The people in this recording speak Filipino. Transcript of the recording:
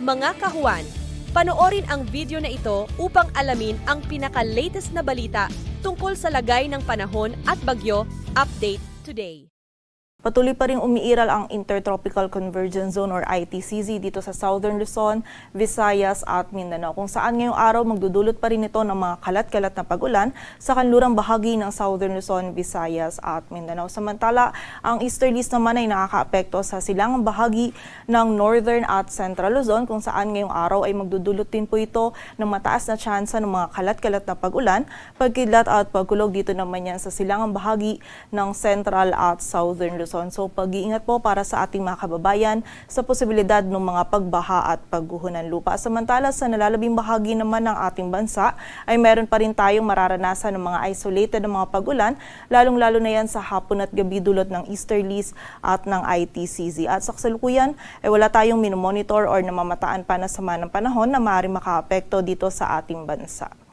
Mga kahuwan, panoorin ang video na ito upang alamin ang pinaka-latest na balita tungkol sa lagay ng panahon at bagyo. Update today. Patuloy pa rin umiiral ang Intertropical Convergence Zone or ITCZ dito sa Southern Luzon, Visayas at Mindanao, kung saan ngayong araw magdudulot pa rin ito ng mga kalat-kalat na pag-ulan sa kanlurang bahagi ng Southern Luzon, Visayas at Mindanao. Samantala, ang easterlies naman ay nakakaapekto sa silangang bahagi ng Northern at Central Luzon, kung saan ngayong araw ay magdudulot din po ito ng mataas na tsansa ng mga kalat-kalat na pag-ulan, pagkidlat at pagkulog dito naman yan sa silangang bahagi ng Central at Southern Luzon. So pag-iingat po para sa ating mga kababayan sa posibilidad ng mga pagbaha at pagguho ng lupa. Samantala sa nalalabing bahagi naman ng ating bansa ay meron pa rin tayong mararanasan ng mga isolated na mga pag-ulan, lalong-lalo na yan sa hapon at gabi dulot ng easterlies at ng ITCZ. At sa kasalukuyan ay wala tayong minomonitor or namamataan pa na sama ng panahon na maaaring makaapekto dito sa ating bansa.